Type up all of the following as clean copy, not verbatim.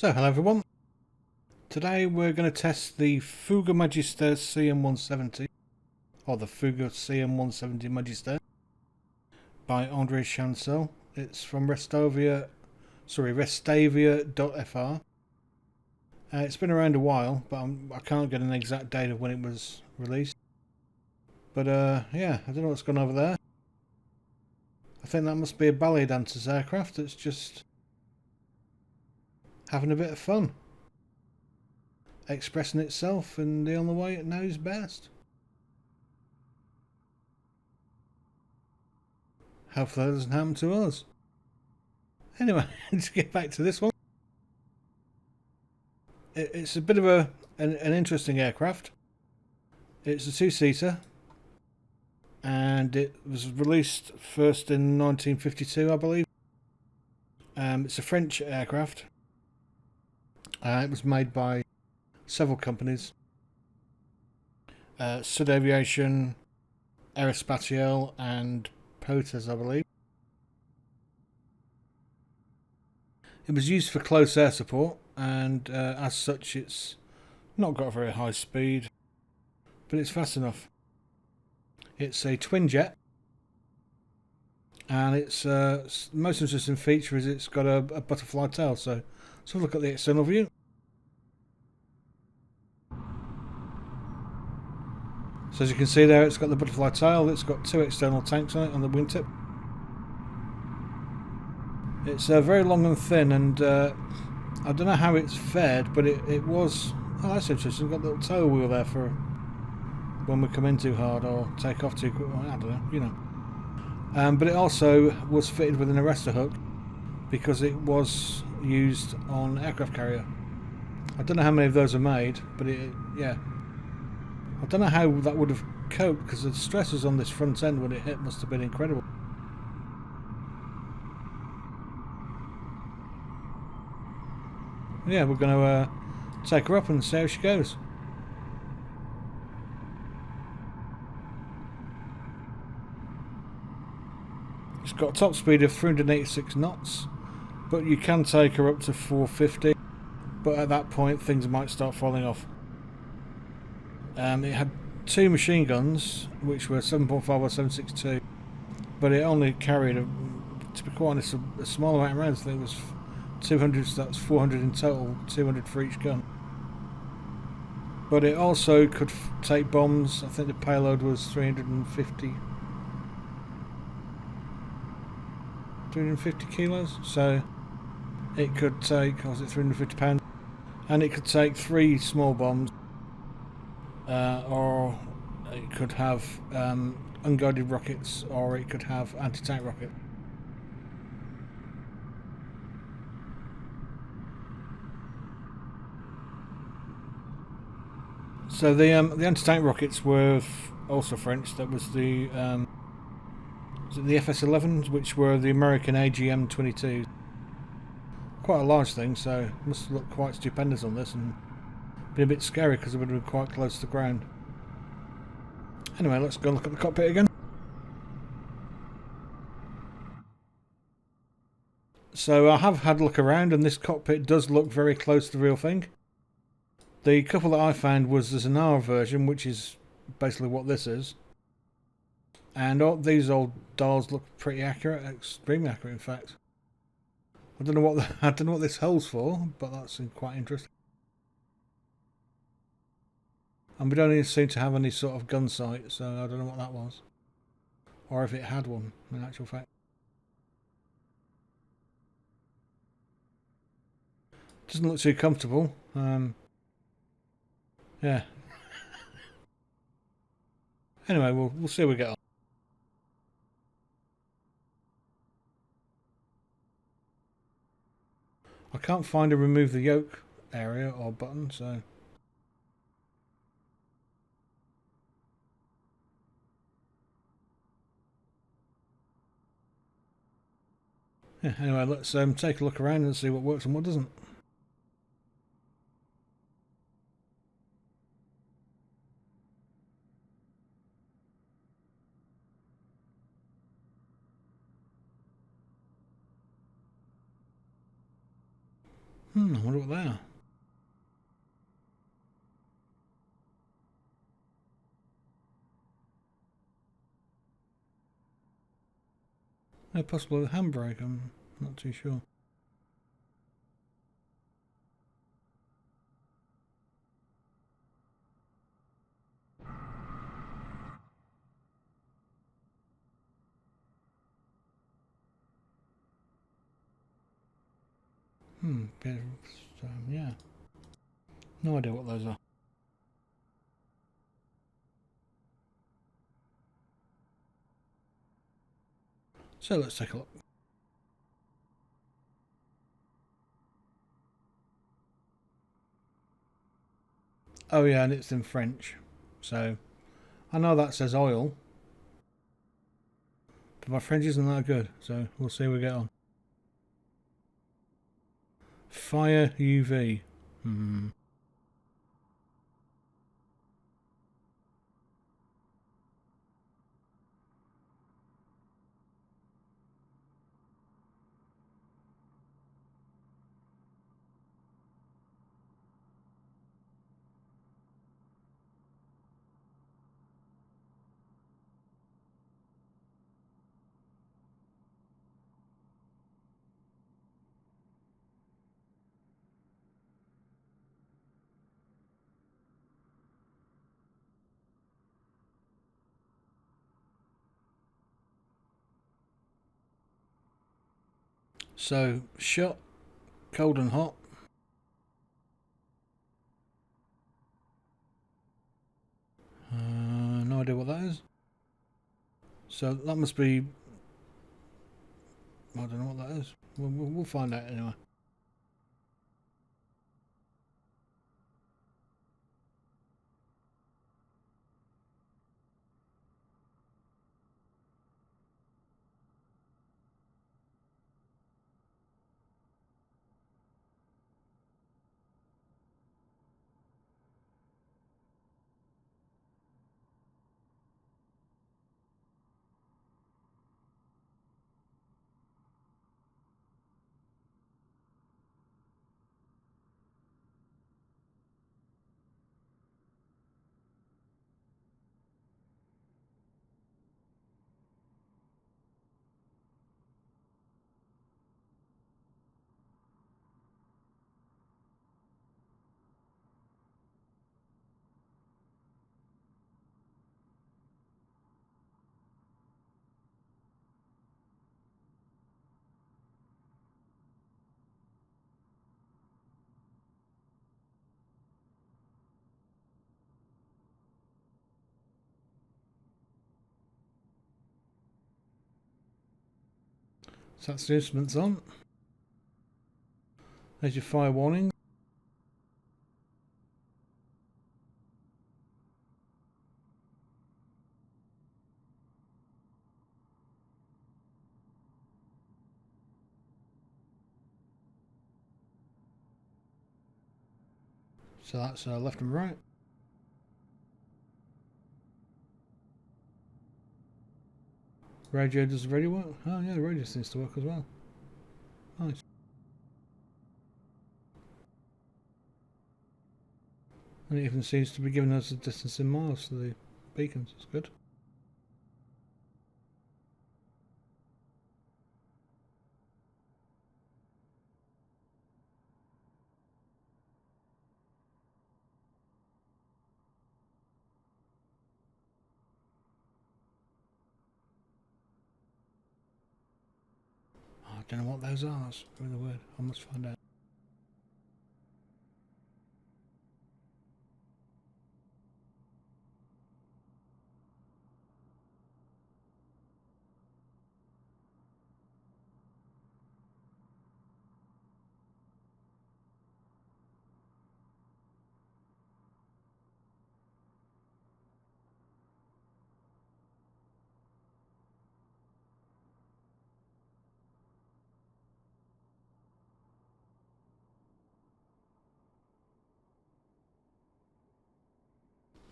So, hello everyone. Today we're going to test the Fouga Magister CM.170, or the Fouga CM.170 Magister by André Chancel. It's from Restavia.fr. It's been around a while, but I can't get an exact date of when it was released. But yeah, I don't know what's gone over there. I think that must be a ballet dancer's aircraft that's just having a bit of fun, expressing itself in the only way it knows best. Hopefully that doesn't happen to us. Anyway, let's get back to this one. It's a bit of an interesting aircraft. It's a two-seater, and it was released first in 1952, I believe. It's a French aircraft. It was made by several companies. Sud Aviation, Aerospatiale, and Potas, I believe. It was used for close air support, and as such it's not got a very high speed, but it's fast enough. It's a twin jet, and its most interesting feature is it's got a butterfly tail. So let's have a look at the external view. So as you can see there, it's got the butterfly tail. It's got two external tanks on it on the wingtip. It's very long and thin, and I don't know how it's fared, but it was... Oh, that's interesting. Got a little tail wheel there for when we come in too hard or take off too quick. I don't know, you know. But it also was fitted with an arrestor hook because it was used on aircraft carrier. I don't know how many of those are made, but yeah. I don't know how that would have coped, because the stresses on this front end when it hit must have been incredible. Yeah, we're going to take her up and see how she goes. It's got a top speed of 386 knots, but you can take her up to 450, but at that point things might start falling off. It had two machine guns, which were 7.5 or 7.62, but it only carried, to be quite honest, a small amount of rounds. I think it was 200, so that's 400 in total, 200 for each gun. But it also could take bombs. I think the payload was 350 kilos, so it could take, was it 350 pounds? And it could take 3 small bombs, or it could have unguided rockets, or it could have anti-tank rocket. So the anti-tank rockets were also French. That was the FS-11s, which were the American AGM-22. Quite a large thing, so it must look quite stupendous on this, and be a bit scary because it would have been quite close to the ground. Anyway, let's go look at the cockpit again. So I have had a look around, and this cockpit does look very close to the real thing. The couple that I found was there's an R version, which is basically what this is. And these old dials look pretty accurate, extremely accurate in fact. I don't know what this holds for, but that's quite interesting. And we don't even seem to have any sort of gunsight, so I don't know what that was. Or if it had one, in actual fact. Doesn't look too comfortable. Yeah. Anyway, we'll see how we get on. I can't find a remove the yoke area or button, so... Yeah, anyway, let's take a look around and see what works and what doesn't. I wonder what they are. Possibly a handbrake, I'm not too sure. Yeah. No idea what those are. So let's take a look. Oh yeah, and it's in French. So I know that says oil, but my French isn't that good, so we'll see how we get on. Fire UV. So shot, cold and hot. No idea what that is. So that must be. I don't know what that is. We'll find out anyway. So that's the instruments on. There's your fire warning. So that's left and right. Radio, does the radio work? Oh yeah, the radio seems to work as well. Nice. And it even seems to be giving us a distance in miles to the beacons. That's good. Oh, I don't know what those are. That's really weird. I must find out.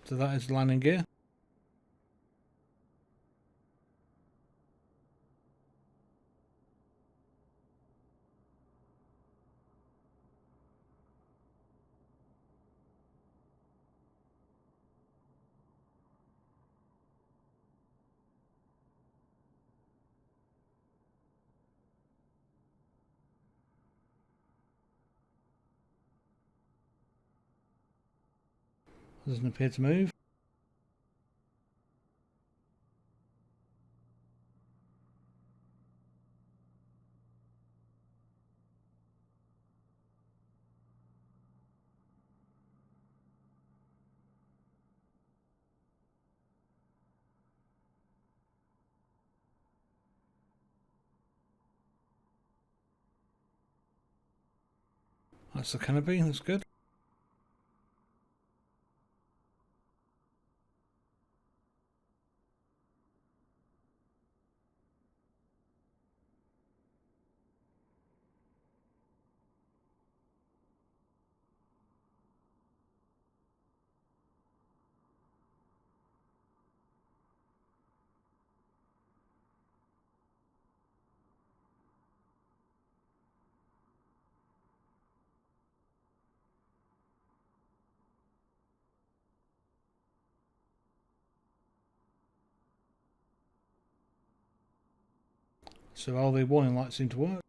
So that is landing gear. Doesn't appear to move. That's the canopy, that's good. So all the warning lights seem to work.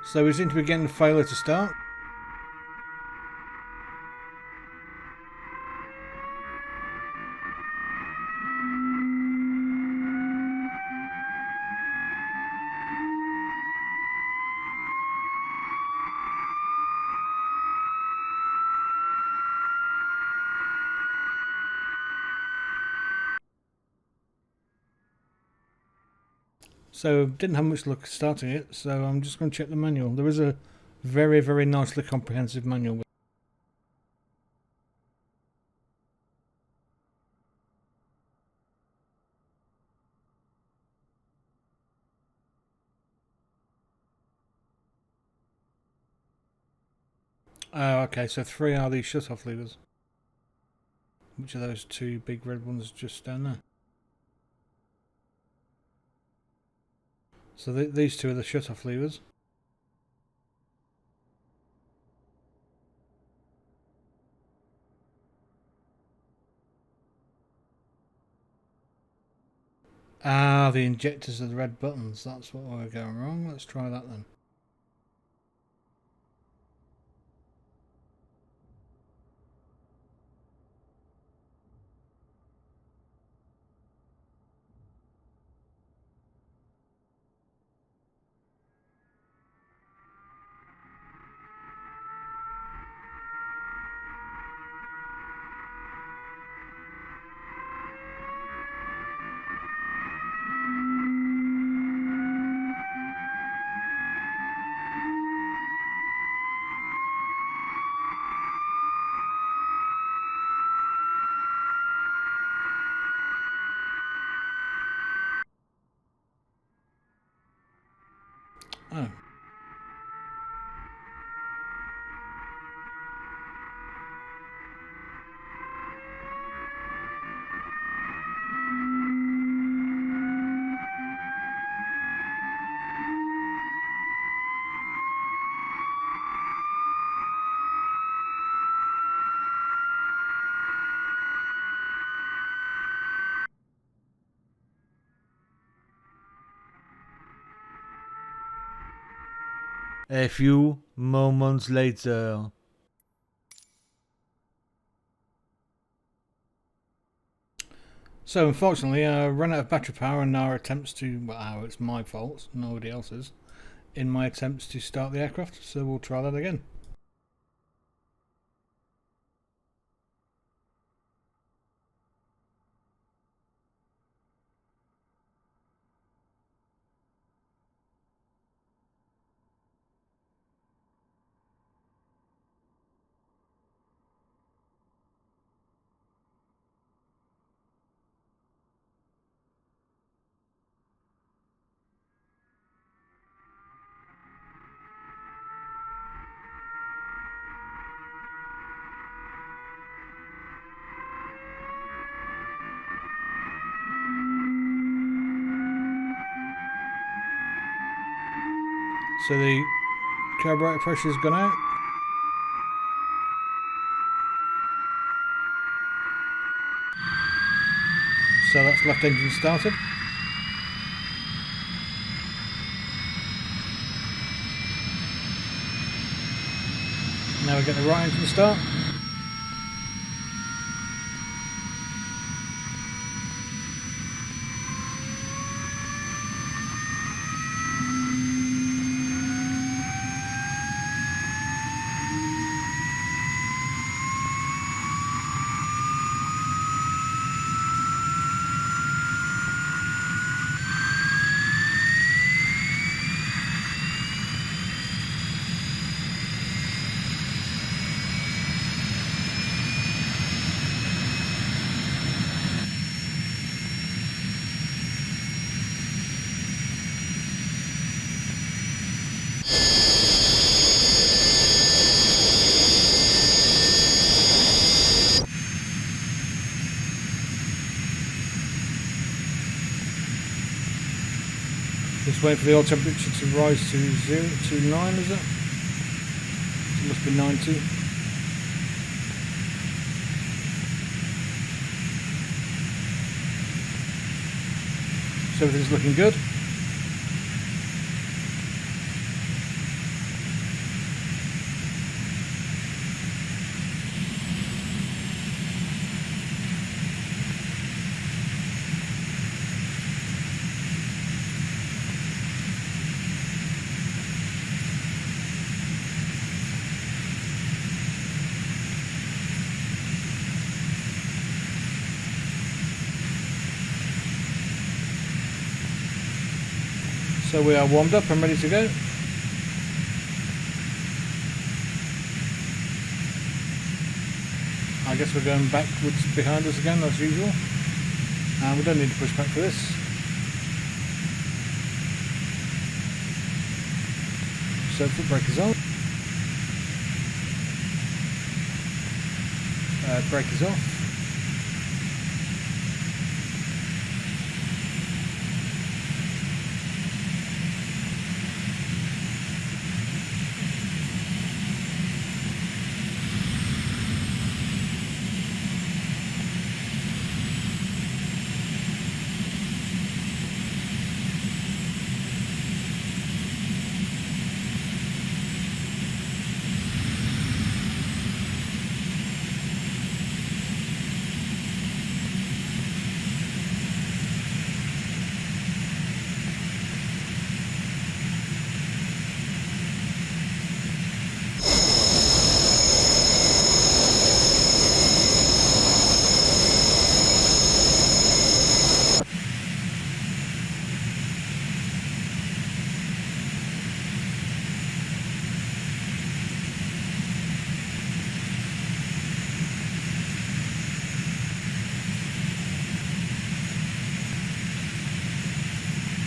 So we seem to be getting a failure to start. So didn't have much luck starting it, so I'm just going to check the manual. There is a very, very nicely comprehensive manual. Oh, okay, so 3 are these shut-off levers. Which are those 2 big red ones just down there? So these 2 are the shut-off levers. Ah, the injectors are the red buttons. That's what we're going wrong. Let's try that then. Oh. A few moments later. So unfortunately, I ran out of battery power in our attempts to, well, it's my fault, nobody else's, in my attempts to start the aircraft, so we'll try that again. So the carburetor pressure's gone out. So that's left engine started. Now we get the right engine start. Just wait for the oil temperature to rise to 9, is it? It must be 90. So everything's looking good. So we are warmed up and ready to go. I guess we're going backwards behind us again as usual. And we don't need to push back for this. So foot brake is on. Brake is off.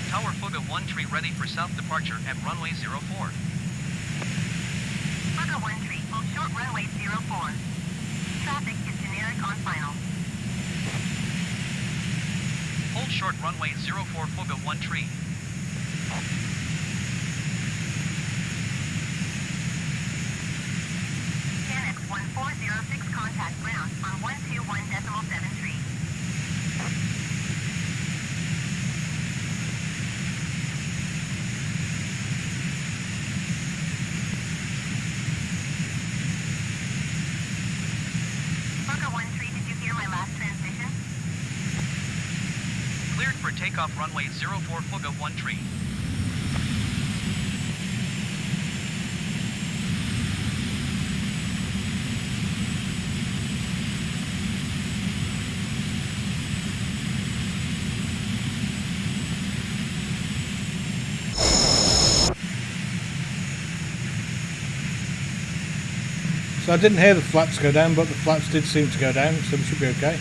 Tower Fouga 1-3 ready for south departure at runway 04. Fouga 1-3, hold short runway 04. Traffic is generic on final. Hold short runway 04 Fouga 1-3. Canex 1406 contact ground on 121.73. takeoff runway 04 Fouga 1 tree. So I didn't hear the flaps go down, but the flaps did seem to go down, so we should be okay.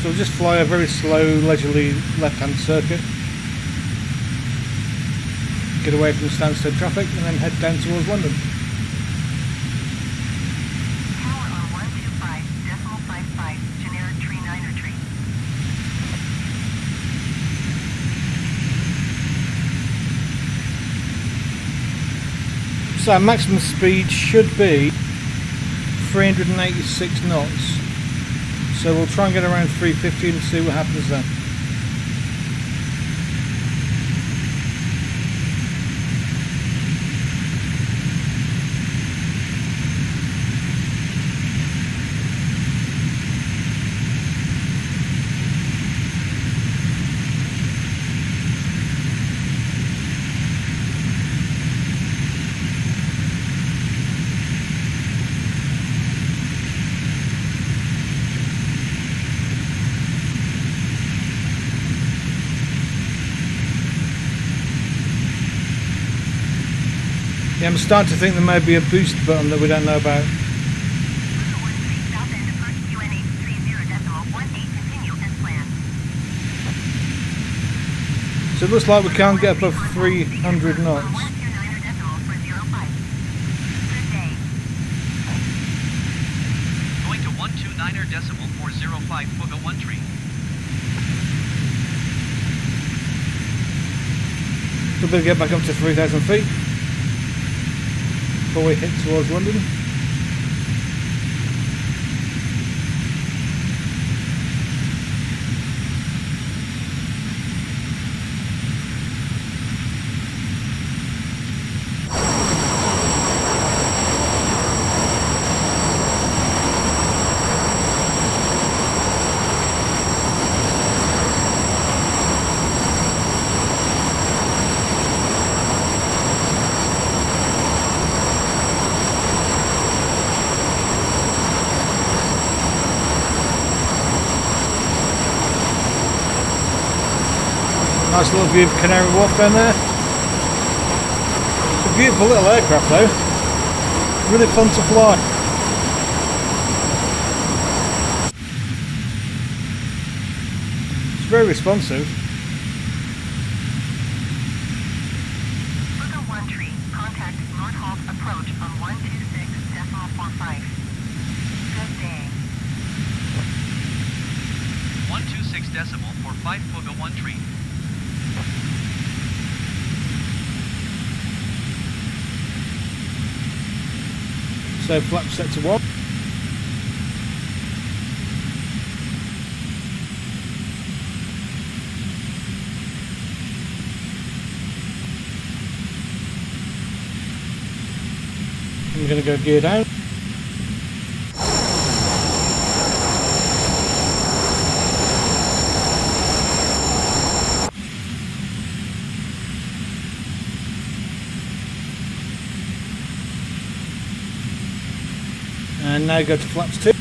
So we'll just fly a very slow, leisurely left-hand circuit, get away from Stansted traffic, and then head down towards London. Tower on 125.55, generic tree 9er tree. So our maximum speed should be 386 knots. So we'll try and get around 350 and see what happens then. Yeah, I'm starting to think there may be a boost button that we don't know about. Fouga 1 tree, south end of first QNH 30.18, continue as planned. So it looks like we can't get above 300 knots. 129er decimal for 05. Good day. Going to 129er decimal 405 Fouga 1 tree. We'll better get back up to 3,000 feet before we hit towards London. Nice little view of Canary Wharf down there. It's a beautiful little aircraft though. Really fun to fly. It's very responsive. Fouga 1 tree, contact Northolt approach on 126.45. Good day. 126 decimal 45 Fouga 1 tree. So flap set to 1. I'm going to go gear down. And now go to flaps 2.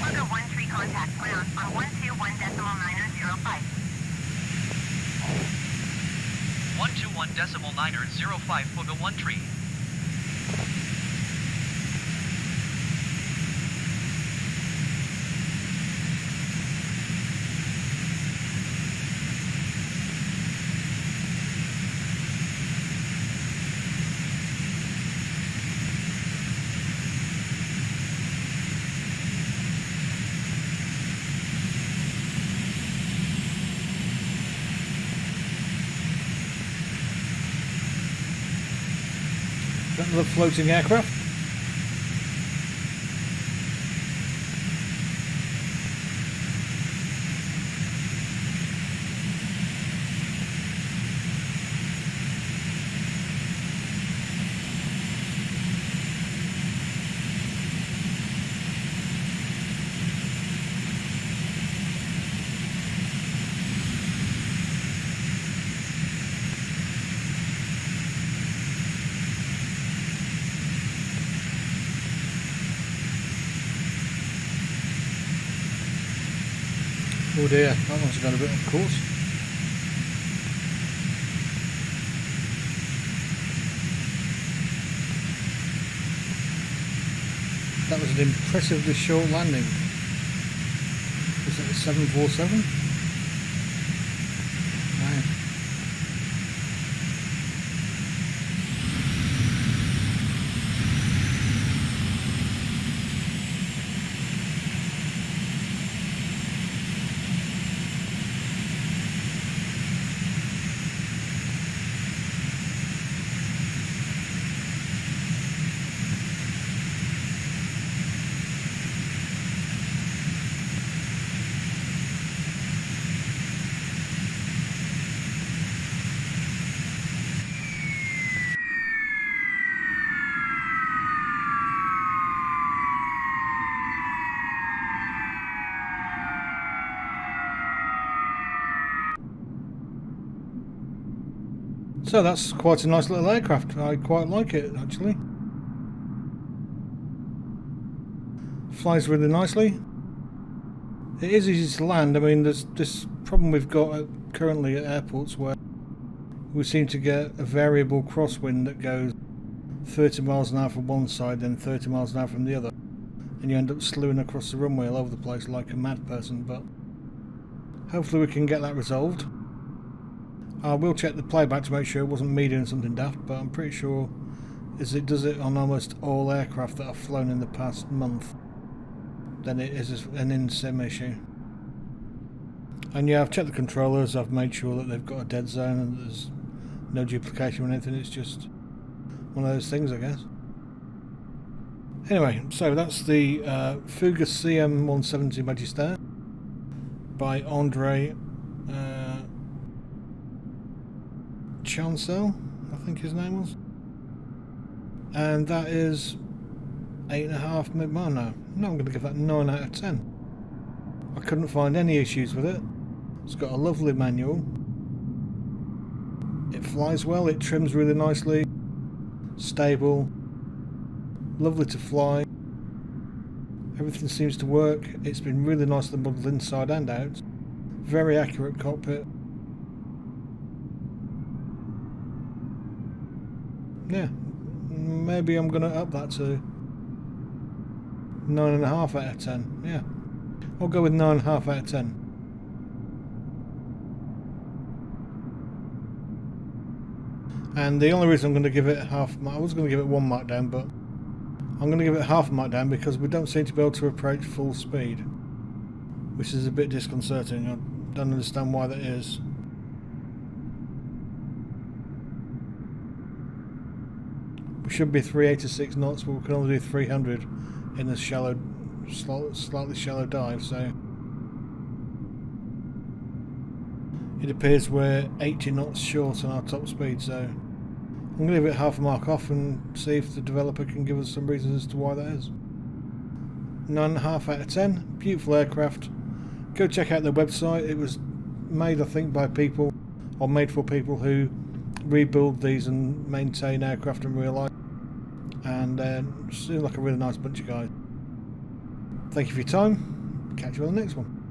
Fouga 1-3 contact ground on 121.905. 121.905 Fouga 1-3. Another floating aircraft. Oh dear, that one's got a bit of course. That was an impressively short landing. Was it a 747? Wow. So that's quite a nice little aircraft. I quite like it actually. Flies really nicely. It is easy to land. I mean, there's this problem we've got currently at airports where we seem to get a variable crosswind that goes 30 miles an hour from one side then 30 miles an hour from the other, and you end up slewing across the runway all over the place like a mad person. But hopefully we can get that resolved. I will check the playback to make sure it wasn't me doing something daft, but I'm pretty sure as it does it on almost all aircraft that I've flown in the past month, then it is an in-sim issue. And yeah, I've checked the controllers, I've made sure that they've got a dead zone and there's no duplication or anything. It's just one of those things, I guess. Anyway, so that's the Fouga CM.170 Magister by André Chancel, I think his name was, and that is 8.5 mil. No, I'm going to give that 9 out of 10. I couldn't find any issues with it. It's got a lovely manual. It flies well. It trims really nicely. Stable. Lovely to fly. Everything seems to work. It's been really nicely modelled inside and out. Very accurate cockpit. Yeah, maybe I'm going to up that to 9.5 out of 10. Yeah, I'll go with 9.5 out of 10. And the only reason I'm going to give it half, I was going to give it 1 mark down, but I'm going to give it half a mark down because we don't seem to be able to approach full speed, which is a bit disconcerting. I don't understand why that is. We should be 386 knots, but we can only do 300 in this shallow, slightly shallow dive, so it appears we're 80 knots short on our top speed, so I'm going to give it half a mark off and see if the developer can give us some reasons as to why that is. 9.5 out of 10. Beautiful aircraft. Go check out their website. It was made, I think, by people, or made for people who rebuild these and maintain aircraft in real life. And seem like a really nice bunch of guys. Thank you for your time. Catch you on the next one.